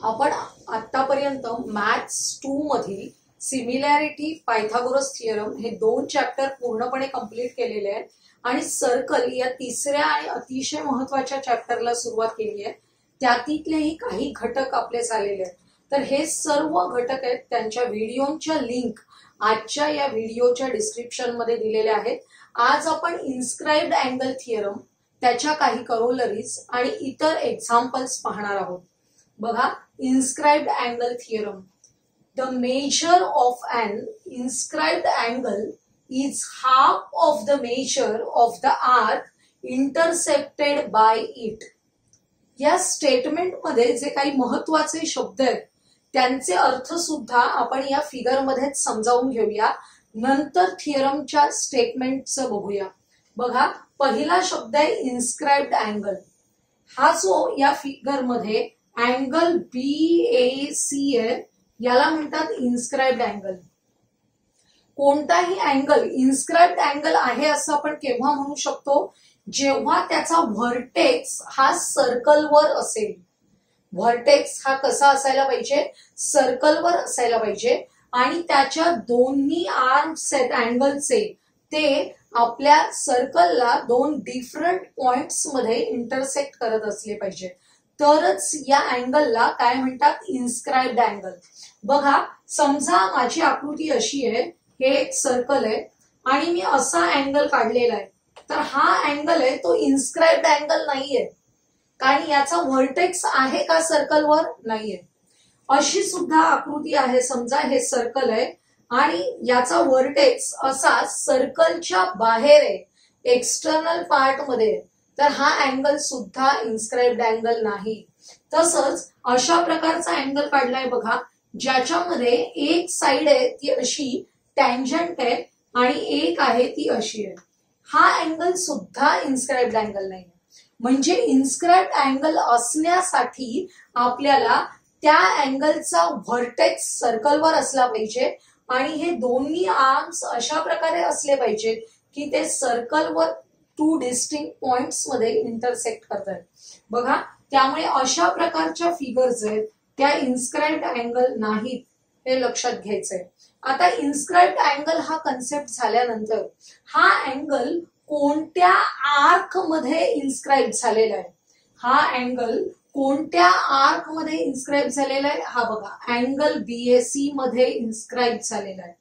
आपण आतापर्यंत मॅथ्स 2 मधील सिमिलॅरिटी, पायथागोरस थिअरम हे 2 चॅप्टर पूर्णपणे कंप्लीट केलेले आहेत आणि सर्कल या तिसऱ्या आणि अतिशय महत्त्वाच्या चॅप्टरला सुरुवात केली आहे. त्यातीतलेही काही घटक आपले झालेले आहेत. तर हे सर्व घटक आहेत, त्यांच्या व्हिडिओच्या लिंक आजच्या या व्हिडिओच्या डिस्क्रिप्शन मध्ये दिलेले आहेत. आज आपण इन्स्क्राइब्ड अँगल थिअरम, त्याच्या काही करोलरीज आणि इतर एक्झाम्पल्स पाहणार आहोत. बघा, inscribed angle theorem. The measure of an inscribed angle is half of the measure of the arc intercepted by it. या स्टेटमेंट मध्ये जे काही महत्त्वाचे शब्द आहेत त्यांचे अर्थ सुद्धा आपण या फिगर मध्ये समजावून घेऊया. नंतर थिअरमच्या स्टेटमेंटचं बघूया. बघा, पहिला शब्द आहे इन्स्क्राइब्ड अँगल. हा जो या फिगर मध्ये अँगल BAC आहे, याला म्हणतात इन्स्क्राइब्ड अँगल. कोणताही अँगल इन्स्क्राइब्ड अँगल आहे असं आपण केव्हा म्हणू शकतो? जेव्हा त्याचा व्हर्टेक्स हा सर्कलवर असेल. व्हर्टेक्स हा कसा असायला पाहिजे? सर्कलवर असायला पाहिजे आणि त्याच्या दोन्ही आर्म्स आहेत अँगलचे, ते आपल्या सर्कलला 2 डिफरंट पॉइंट्स मध्ये इंटरसेक्ट करत असले पाहिजे. तरच या अँगलला काय म्हणतात? Inscribed angle. बघा, समजा माझी आकृती अशी आहे, हे एक सर्कल आहे आणि मी असा अँगल काढलेला आहे. तर हा अँगल आहे तो इन्स्क्राइब्ड अँगल नाहीये, कारण याचा व्हर्टेक्स आहे का सर्कलवर? नाहीये. अशी सुद्धा आकृती आहे. समजा हे सर्कल आहे आणि याचा व्हर्टेक्स असा सर्कलच्या बाहेर आहे, एक्सटर्नल पार्ट मध्ये. तर हा अँगल सुद्धा इन्स्क्राइब्ड अँगल नाही. तसंच अशा प्रकारचा अँगल काढलाय बघा, ज्याच्यामध्ये एक साइड आहे ती अशी टँजंट आहे आणि एक आहे ती अशी आहे. हा अँगल सुद्धा इन्स्क्राइब्ड अँगल नाही. म्हणजे इन्स्क्राइब्ड अँगल असण्यासाठी आपल्याला त्या अँगलचा व्हर्टेक्स सर्कलवर असला पाहिजे आणि हे दोन्ही आर्म्स अशा प्रकारे असले पाहिजे की ते सर्कलवर 2 डिस्टिंक्ट पॉइंट्स मध्ये इंटरसेक्ट करतात. बघा, त्यामुळे अशा प्रकारच्या फिगर्स आहेत त्या इन्स्क्राइब्ड अँगल नाहीत, हे लक्षात घ्यायचंय. आता इन्स्क्राइब्ड अँगल हा कन्सेप्ट झाल्यानंतर हा अँगल कोणत्या आर्क मध्ये इन्स्क्राइब झालेला आहे? हा अँगल कोणत्या आर्क मध्ये इन्स्क्राइब झालेला आहे? हा बघा, अँगल BAC मध्ये इन्स्क्राइब झालेला आहे.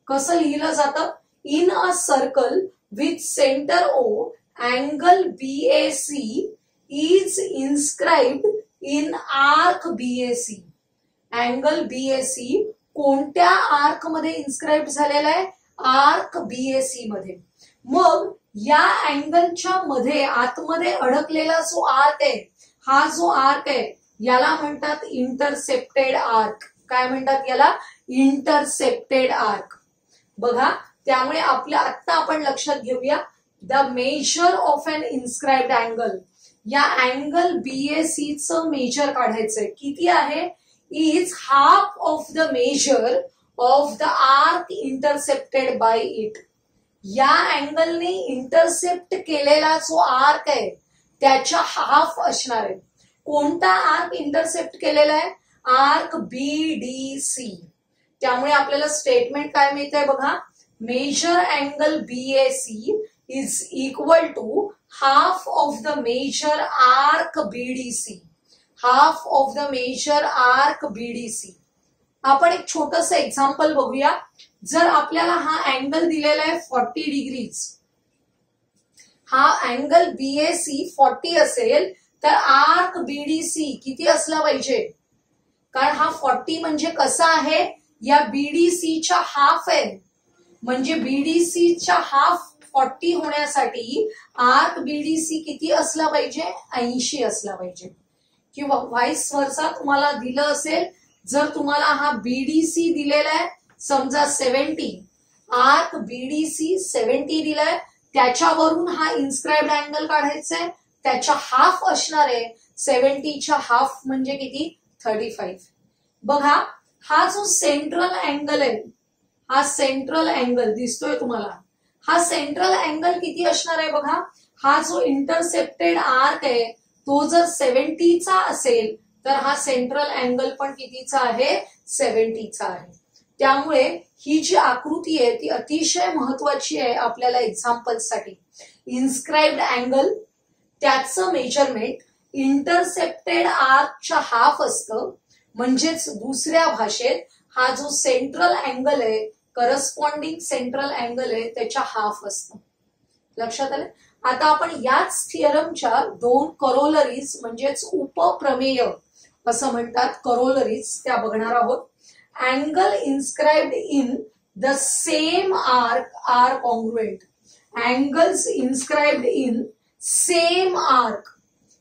कसं लिहिलं जातं? In a circle with center O, angle BAC is inscribed in arc BAC. Angle BAC कोणत्या आर्क मध्ये इन्स्क्राइब झालेला आहे? आर्क BAC मध्ये. मग या अँगलच्या मध्ये आतमध्ये अडकलेला जो आर्क आहे, हा जो आर्क आहे याला म्हणतात इंटरसेप्टेड आर्क. काय म्हणतात याला? Intercepted arc. बघा, त्यामुळे आपल्या आता आपण लक्षात घेऊया, the measure of an inscribed angle. या अँगल BAC चं मेजर काढायचंय. किती आहे? Is half of the measure of the arc intercepted by it. या अँगलने इंटरसेप्ट केलेला जो आर्क आहे त्याच्या हाफ असणार आहे. कोणता आर्क इंटरसेप्ट केलेला आहे? Arc BDC. त्यामुळे आपल्याला स्टेटमेंट काय मिळतंय बघा, measure angle BAC is equal to half of the measure arc BDC. Half of the measure arc BDC. आपण एक छोटस एक्झाम्पल बघूया. जर आपल्याला हा अँगल दिलेला आहे 40 डिग्रीज, हा अँगल BAC 40 असेल तर आर्क BDC किती असला पाहिजे? कारण हा 40 म्हणजे कसा आहे? या BDC च्या हाफ आहे. म्हणजे BDC च्या हाफ 40 होण्यासाठी आर्क BDC किती असला पाहिजे? 80 असला पाहिजे. किंवा व्हाईस वर्सा तुम्हाला दिलं असेल, जर तुम्हाला हा BDC दिलेला आहे समजा 70, आर्क BDC 70 दिलाय, त्याच्यावरून हा इन्स्क्राइब्ड अँगल काढायचा आहे. त्याच्या हाफ असणार आहे. 70 च्या हाफ म्हणजे किती? 35. बघा, हा जो सेंट्रल अँगल आहे, हा सेंट्रल अँगल दिसतोय तुम्हाला, हा सेंट्रल अँगल किती असणार आहे? बघा, हा जो इंटरसेप्टेड आर्क आहे तो जर 70 चा असेल तर हा सेंट्रल अँगल पण कितीचा आहे 70चा आहे. त्यामुळे ही जी आकृती आहे ती अतिशय महत्वाची आहे आपल्याला एक्झाम्पल्ससाठी. इन्स्क्राइब्ड अँगल, त्याचं मेजरमेंट इंटरसेप्टेड आर्कच्या हाफ असतं. म्हणजेच दुसऱ्या भाषेत हा जो सेंट्रल अँगल आहे, करस्पॉन्डिंग सेंट्रल अँगल आहे, त्याच्या हाफ असतं. लक्षात आलं. आता आपण याच थिअरमच्या 2 करोलरीज म्हणजेच उपप्रमेय असं म्हणतात, करोलरीज त्या बघणार आहोत. Angle inscribed in the same arc are congruent. Angles inscribed in same arc,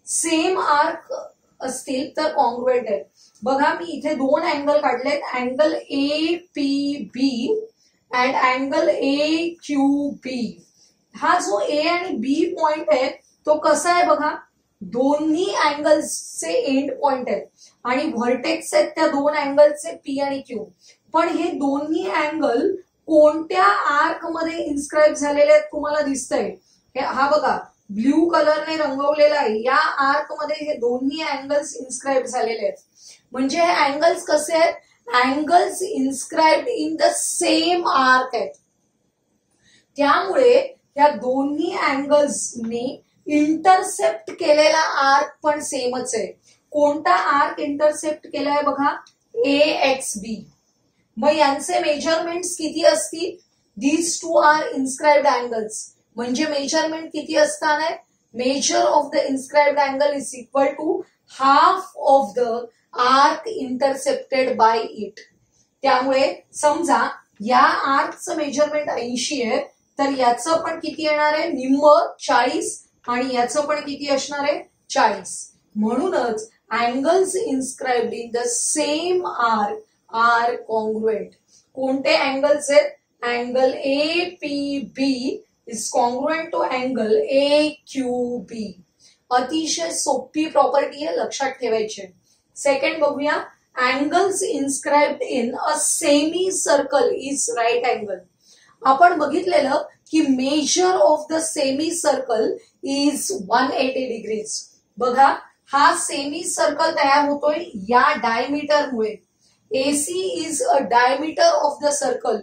same arc असतील तर कॉन्ग्रुएंट आहे. बघा मी इथे 2 अँगल काढलेत, angle APB and angle AQB. हा जो A आणि B पॉइंट आहे तो कसा आहे बघा, दोन्ही अँगल्सचे एंड पॉइंट आहेत आणि व्हर्टेक्स आहेत त्या 2 अँगलचे P आणि Q. पण हे दोन्ही अँगल कोणत्या आर्क मध्ये इन्स्क्राइब झालेले आहेत तुम्हाला दिसतंय. हा बघा ब्ल्यू कलरने रंगवलेला आहे, या आर्क मध्ये हे दोन्ही अँगल्स इन्स्क्राइब झालेले आहेत. म्हणजे हे अँगल्स कसे आहेत, angles inscribed in the same arc आहेत. त्यामुळे या दोन्ही अँगल्सनी इंटरसेप्ट केलेला आर्क पण सेमच आहे. कोणता आर्क इंटरसेप्ट केलाय बघा, AXB. मग यांचे मेजरमेंट्स किती असतील, दीज 2 आर इन्स्क्राइब्ड अँगल्स. म्हणजे मेजरमेंट किती असणार आहे, measure of the inscribed angle is equal to half of the arc intercepted by it. त्यामुळे समजा या आर्कचं मेजरमेंट 80 आहे, तर याचं पण किती येणार आहे, निम्म 40, आणि याचं पण किती असणार आहे 40. म्हणूनच angles inscribed in the same arc are congruent. कोणते अँगल्स आहेत, angle APB is congruent to angle AQB. अतिशय सोपी प्रॉपर्टी आहे, लक्षात ठेवायची. सेकंड बघूया, angles inscribed in a semicircle is right angle. आपण बघितलेलं की measure of the semicircle is 180 degrees. बघा हा सेमी सर्कल तयार होतोय या डायमीटरमुळे. AC is a diameter of the circle,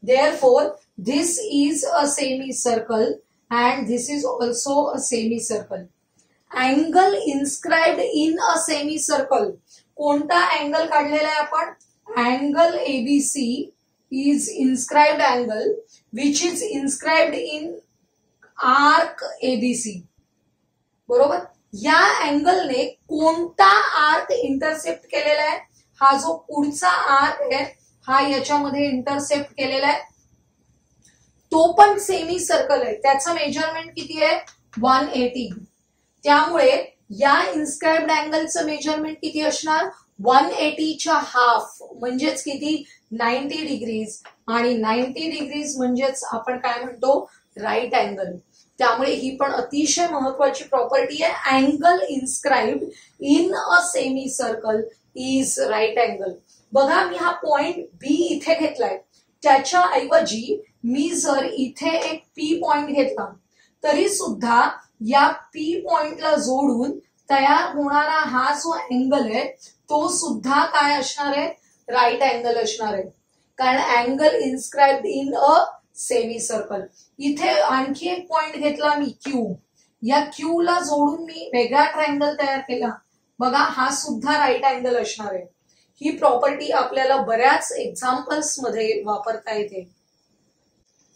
therefore this is a semicircle and this is also a semicircle. Angle inscribed in a semicircle. कोणता angle काढलेला आहे आपण, angle ABC is inscribed angle which is inscribed in arc ABC. बरोबर. या अँगलने कोणता arc intercept केलेला आहे, हा जो पुढचा आर्क आहे हा याच्यामध्ये इंटरसेप्ट केलेला आहे, तो पण सेमी सर्कल आहे. त्याचं मेजरमेंट किती आहे 180. त्यामुळे या इन्स्क्राइब्ड अँगलचं मेजरमेंट किती असणार 180च्या हाफ, म्हणजेच किती 90 डिग्रीज. आणि 90 डिग्रीज म्हणजेच आपण काय म्हणतो राईट अँगल. त्यामुळे ही पण अतिशय महत्वाची प्रॉपर्टी आहे, angle inscribed in a semicircle is right angle. बघा मी हा पॉइंट B इथे घेतलाय, त्याच्या ऐवजी मी जर इथे एक P पॉइंट घेतला तरी सुद्धा या P पॉइंटला जोडून तयार होणारा हा जो अँगल आहे तो सुद्धा काय असणार आहे राईट अँगल असणार आहे. कारण angle inscribed in a semi circle. इथे आणखी एक पॉइंट घेतला मी Q, या Q ला जोडून मी वेगळा ट्रायंगल तयार केला, बघा हा सुद्धा राईट अँगल असणार आहे. ही प्रॉपर्टी आपल्याला बऱ्याच एक्झाम्पल्स मध्ये वापरता येते.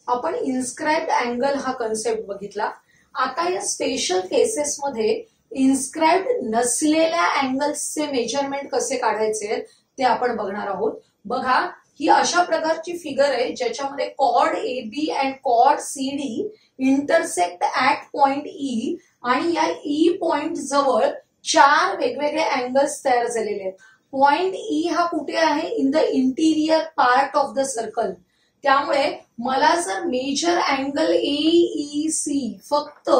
आपण इन्स्क्राइब्ड अँगल हा कन्सेप्ट बघितला. आता या स्पेशल केसेस मध्ये इन्स्क्राइब्ड नसलेल्या अँगल्सचे मेजरमेंट कसे काढायचे ते आपण बघणार आहोत. बघा ही अशा प्रकारची फिगर आहे ज्याच्यामध्ये chord AB and chord CD intersect at point E, आणि या E पॉइंट जवळ 4 वेगवेगळे अँगल्स तयार झालेले आहेत. पॉइंट E हा कुठे आहे, in the interior part of the circle. त्यामुळे मला जर मेजर अँगल AEC फक्त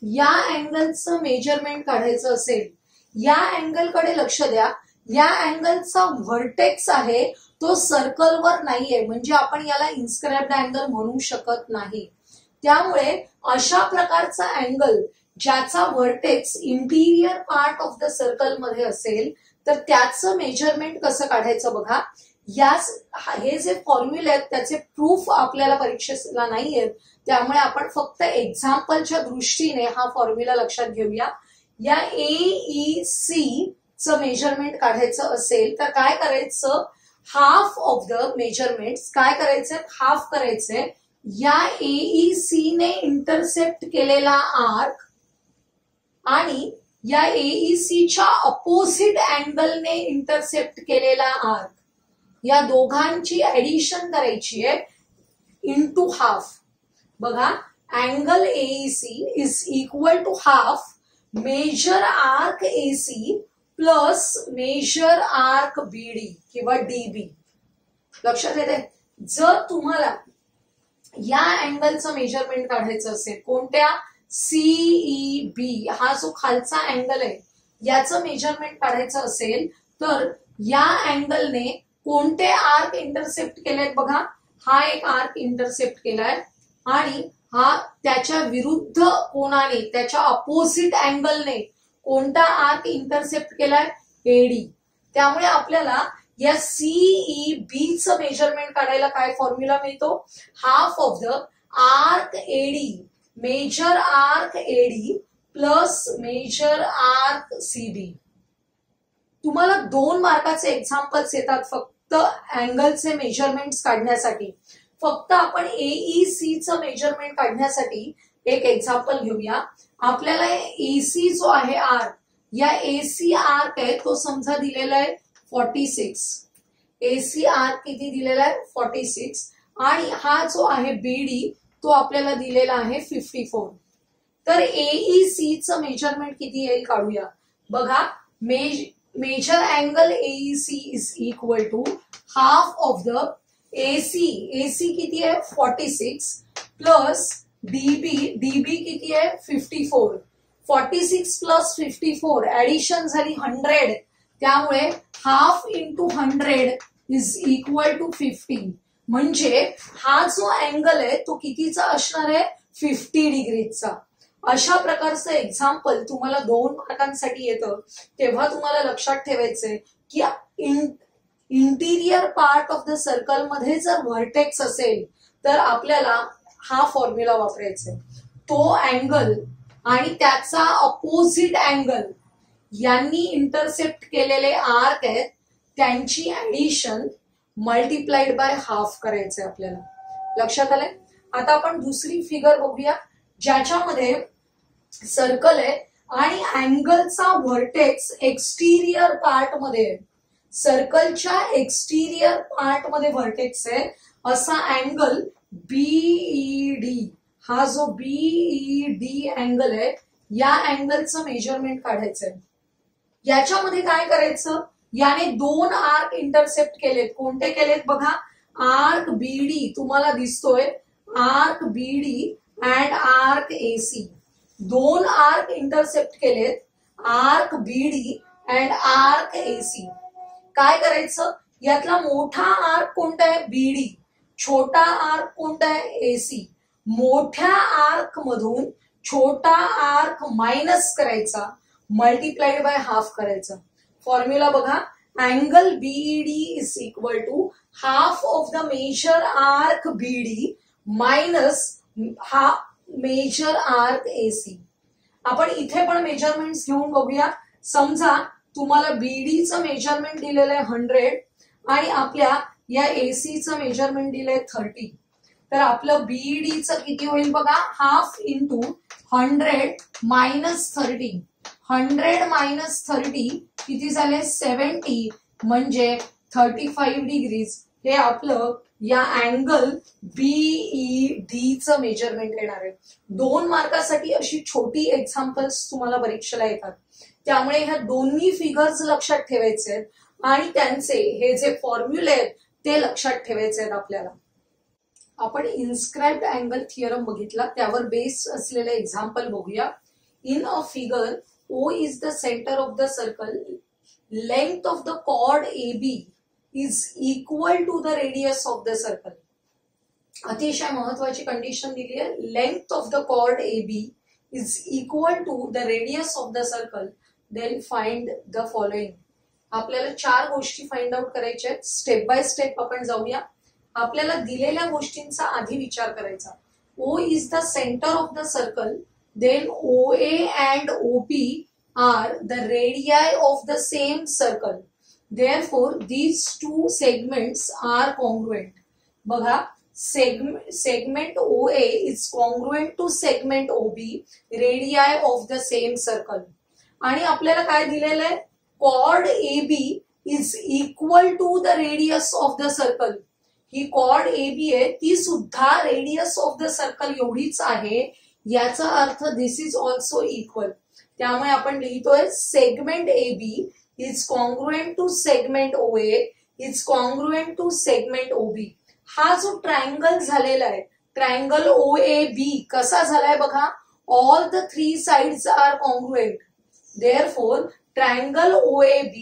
या अँगलचं मेजरमेंट काढायचं असेल, या अँगलकडे लक्ष द्या, या अँगलचा व्हर्टेक्स आहे तो सर्कलवर नाहीये, म्हणजे आपण याला इन्स्क्राइब्ड अँगल म्हणू शकत नाही. त्यामुळे अशा प्रकारचा अँगल ज्याचा vertex interior part of the circle मध्ये असेल तर त्याचं मेजरमेंट कसं काढायचं बघा. हे जे फॉर्म्युले आहेत त्याचे प्रूफ आपल्याला परीक्षेला नाही आहेत, त्यामुळे आपण फक्त एक्झाम्पलच्या दृष्टीने हा फॉर्म्युला लक्षात घेऊया. या AEC चं मेजरमेंट काढायचं असेल तर काय करायचं, हाफ ऑफ द मेजरमेंट काय करायचे, हाफ करायचे या AEC ने इंटरसेप्ट केलेला आर्क आणि या AEC च्या अपोजिट अँगलने इंटरसेप्ट केलेला आर्क, या दोघांची ऍडिशन करायची आहे इंटू हाफ. बघा, angle AEC is equal to half measure arc AC plus measure arc BD किंवा DB. लक्षात येते. जर तुम्हाला या अँगलचं मेजरमेंट काढायचं असेल, कोणत्या, CEB हा जो खालचा अँगल आहे याचं मेजरमेंट काढायचं असेल तर या अँगलने कोणते आर्क इंटरसेप्ट केलेत बघा. हा एक आर्क इंटरसेप्ट केलाय आणि हा त्याच्या विरुद्ध कोणाने, त्याच्या अपोजिट अँगलने कोणता आर्क इंटरसेप्ट केलाय, AD. त्यामुळे आपल्याला या CEB चं मेजरमेंट काढायला काय फॉर्म्युला मिळतो, half of the arc AD measure arc AD plus measure arc CB. तुम्हाला 2 मार्काचे एक्झाम्पल्स येतात फक्त अँगलचे मेजरमेंट्स काढण्यासाठी. फक्त आपण AEC चं मेजरमेंट काढण्यासाठी एक एक्झाम्पल घेऊया. आपल्याला AC जो आहे आर्क, या AC आर्क आहे तो समजा दिलेला आहे 46. AC आर्क किती दिलेला आहे, 46. आणि हा जो आहे BD तो आपल्याला दिलेला आहे 54. तर AEC चं मेजरमेंट किती येईल काढूया. बघा, measure angle AEC is equal to half of the AC किती आहे 46 प्लस DB किती आहे 54. 46 प्लस 54 ऍडिशन झाली 100, त्यामुळे half into 100 is equal to 50. म्हणजे हा जो अँगल आहे तो कितीचा असणार आहे, 50 डिग्रीचा. अशा प्रकारचं एक्झाम्पल तुम्हाला 2 मार्कांसाठी येतं. तेव्हा तुम्हाला लक्षात ठेवायचंय की interior part of the circle मध्ये जर व्हर्टेक्स असेल तर आपल्याला हा फॉर्म्युला वापरायचा आहे. तो अँगल आणि त्याचा अपोजिट अँगल यांनी इंटरसेप्ट केलेले आर्क आहेत त्यांची ऍडिशन मल्टिप्लाइड बाय हाफ करायचंय आपल्याला. लक्षात आलंय. आता आपण दुसरी फिगर बघूया ज्याच्यामध्ये सर्कल आहे आणि अँगलचा व्हर्टेक्स एक्सटिरियर पार्ट मध्ये, सर्कलच्या एक्सटिरियर पार्ट मध्ये व्हर्टेक्स आहे असा अँगल BED. हा जो BED अँगल आहे या अँगलचं मेजरमेंट काढायचंय. याच्यामध्ये काय करायचं, याने 2 आर्क इंटरसेप्ट केलेत. कोणते केलेत बघा, आर्क BD तुम्हाला दिसतोय, arc BD and arc AC. 2 arc intercept केलेत, arc BD and arc AC. काय करायचं, यातला मोठा आर्क कोणता आहे BD, छोटा आर्क कोणता आहे AC. मोठ्या आर्क मधून छोटा आर्क मायनस करायचा, मल्टिप्लाइड बाय हाफ करायचा. फॉर्म्युला बघा, angle BED is equal to half of the measure arc BD minus हा मेजर आर्क AC. आपण इथे पण मेजरमेंट्स घेऊन बघूया. समजा तुम्हाला BD चं मेजरमेंट दिलेलं आहे 100 आणि आपल्या या AC चं मेजरमेंट दिलंय 30. तर आपलं BED चं किती होईल बघा, हाफ इंटू 100 मायनस 30. 100 मायनस 30 किती झाले 70, म्हणजे 35 डिग्रीज. हे आपलं या अँगल BED चं मेजरमेंट येणार आहे. 2 मार्कासाठी अशी छोटी एक्झाम्पल्स तुम्हाला परीक्षेला येतात. त्यामुळे ह्या दोन्ही फिगर्स लक्षात ठेवायचे आहेत आणि त्यांचे हे जे फॉर्म्युले आहेत ते लक्षात ठेवायचे आहेत आपल्याला. आपण इन्स्क्राइब्ड अँगल थिअरम बघितला, त्यावर बेस्ड असलेले एक्झाम्पल बघूया. In a figure O is the center of the circle. Length of the chord AB is equal to the radius of the circle. अतिशय महत्वाची कंडिशन दिली आहे. Length of the chord AB is equal to the radius of the circle. Then find the following. आपल्याला 4 गोष्टी find out करायच्या आहेत. Step by step आपण जाऊया. आपल्याला दिलेल्या गोष्टींचा आधी विचार करायचा. O is the centre of the circle, then OA and OP are the radii of the same circle. Therefore, these two segments are congruent. बघा, segment OA is congruent to segment OB, radii of the same circle. आणि आपल्याला काय दिलेलं आहे? Chord AB is equal to the radius of the circle. He chord AB आहे, ती सुद्धा radius of the circle एवढीच आहे. याचा अर्थ this is also equal. त्यामुळे आपण लिहितोय segment AB is congruent to segment OA is congruent to segment OB. हा जो ट्रायंगल झालेला आहे, ट्रायंगल OAB कसा झालाय बघा, all the 3 sides are congruent. Therefore, triangle OAB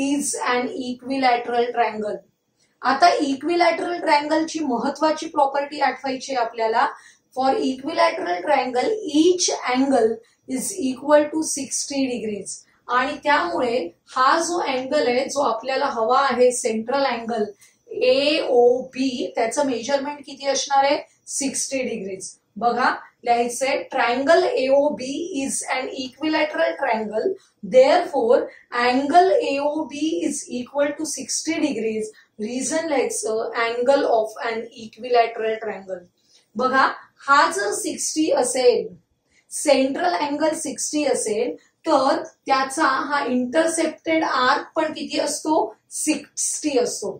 is an equilateral triangle. आता इक्विलॅटरल ट्रायंगलची महत्वाची प्रॉपर्टी आठवायची आपल्याला. For equilateral triangle each angle is equal to 60 degrees. आणि त्यामुळे हा जो अँगल आहे, जो आपल्याला हवा आहे, सेंट्रल अँगल AOB, त्याचं मेजरमेंट किती असणार आहे? 60 डिग्रीज. बघा, लिहायचंय triangle AOB is an equilateral triangle, therefore angle AOB is equal to 60 degrees. Reason लिहायचं angle of an equilateral triangle. बघा, हा जर 60 असेल, सेंट्रल अँगल 60 असेल, तर त्याचा हा इंटरसेप्टेड आर्क पण किती असतो? 60 असतो.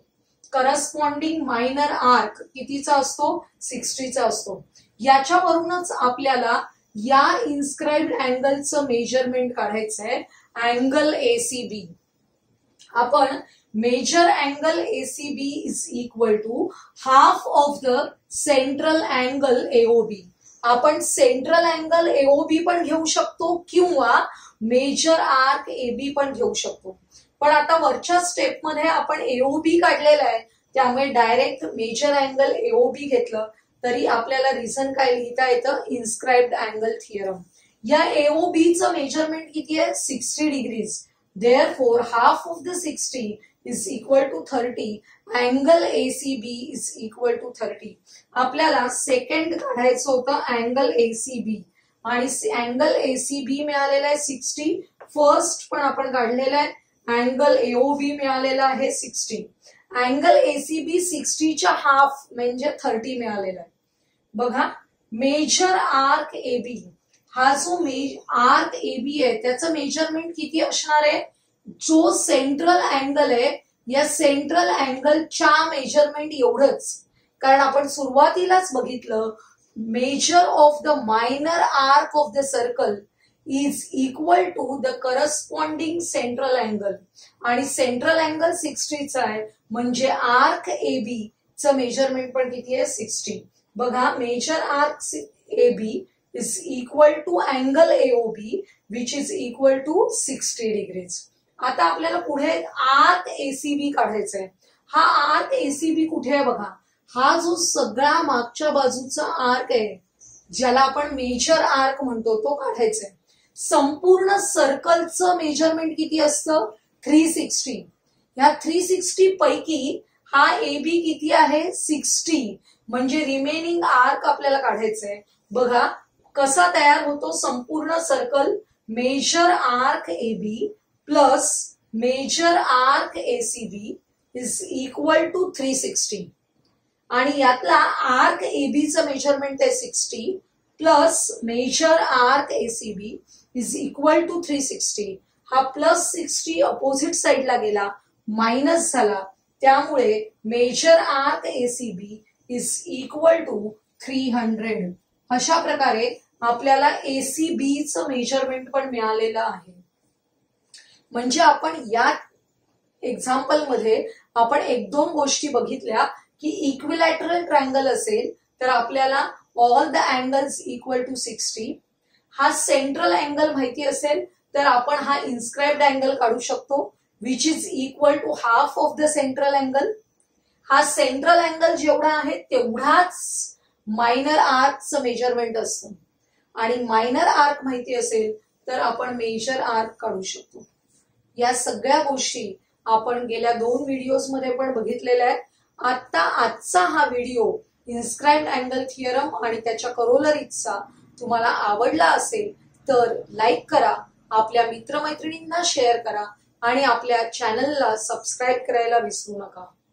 करस्पॉन्डिंग मायनर आर्क कितीचा असतो? 60चा असतो. याच्यावरूनच आपल्याला या इन्स्क्राइब्ड अँगलचं मेजरमेंट काढायचं आहे, अँगल ACB. आपण measure angle ACB is equal to half of the central angle AOB. आपण सेंट्रल अँगल AOB पण घेऊ शकतो किंवा मेजर आर्क AB पण घेऊ शकतो. पण आता वरच्या स्टेप मध्ये आपण AOB काढलेला आहे, त्यामुळे डायरेक्ट मेजर अँगल AOB घेतलं तरी आपल्याला रिझन काय लिहिता येतं? Inscribed angle theorem. या AOBचं मेजरमेंट किती आहे? 60 degrees. Therefore half of the 60 is equal to 30. Angle ACB is equal to 30. आपल्याला सेकंड काढायचं होतं अँगल ACB, आणि अँगल ACB मिळालेला आहे 60. फर्स्ट पण आपण काढलेला आहे, अँगल AOB मिळालेला आहे 60. अँगल ACB 60च्या हाफ म्हणजे 30 मिळालेला आहे. बघा, मेजर आर्क AB, हा जो आर्क AB आहे त्याचं मेजरमेंट किती असणार आहे? जो सेंट्रल अँगल आहे, या सेंट्रल अँगलच्या मेजरमेंट एवढंच. कारण आपण सुरुवातीलाच बघितलं, measure of the minor arc of the circle is equal to the corresponding central angle. आणि सेंट्रल अँगल 60चा आहे, म्हणजे आर्क AB चं मेजरमेंट पण किती आहे? 60. बघा, measure arc AB is equal to angle AOB which is equal to 60 degrees. आता आपल्याला पुढे आर्क ACB काढायचा आहे. हा आर्क ACB कुठे आहे बघा, हा जो सगळा मागच्या बाजूचा आर्क आहे, ज्याला आपण मेजर आर्क म्हणतो, तो काढायचा आहे. संपूर्ण सर्कलचं मेजरमेंट किती असतं? 360. ह्या 360 पैकी हा AB किती आहे? 60. म्हणजे रिमेनिंग आर्क आपल्याला काढायचं आहे. बघा कसा तयार होतो संपूर्ण circle. Measure arc AB plus measure arc ACB is equal to 360. आणि यातला आर्क ABचं मेजरमेंट आहे 60 plus measure arc ACB is equal to 360. हा प्लस 60 अपोजिट साइडला गेला, मायनस झाला, त्यामुळे measure arc ACB is equal to 300. अशा प्रकारे आपल्याला ACBचं मेजरमेंट पण मिळालेलं आहे. म्हणजे आपण या एक्झाम्पल मध्ये आपण 1-2 गोष्टी बघितल्या की इक्विलॅटरल ट्रायंगल असेल तर आपल्याला all the angles equal to 60. हा सेंट्रल अँगल माहिती असेल तर आपण हा इन्स्क्राइब्ड अँगल काढू शकतो, which is equal to half of the central angle. हा सेंट्रल अँगल जेवढा आहे तेवढाच मायनर आर्कचं मेजरमेंट असतं, आणि मायनर आर्क माहिती असेल तर आपण मेजर आर्क काढू शकतो. या सगळ्या गोष्टी आपण गेल्या 2 व्हिडिओज मध्ये पण बघितलेला आहे. आता आजचा हा व्हिडिओ इन्स्क्राइब्ड अँगल थिअरम आणि त्याच्या करोलरीजचा तुम्हाला आवडला असेल तर लाईक करा, आपल्या मित्रमैत्रिणींना शेअर करा आणि आपल्या चॅनलला सबस्क्राईब करायला विसरू नका.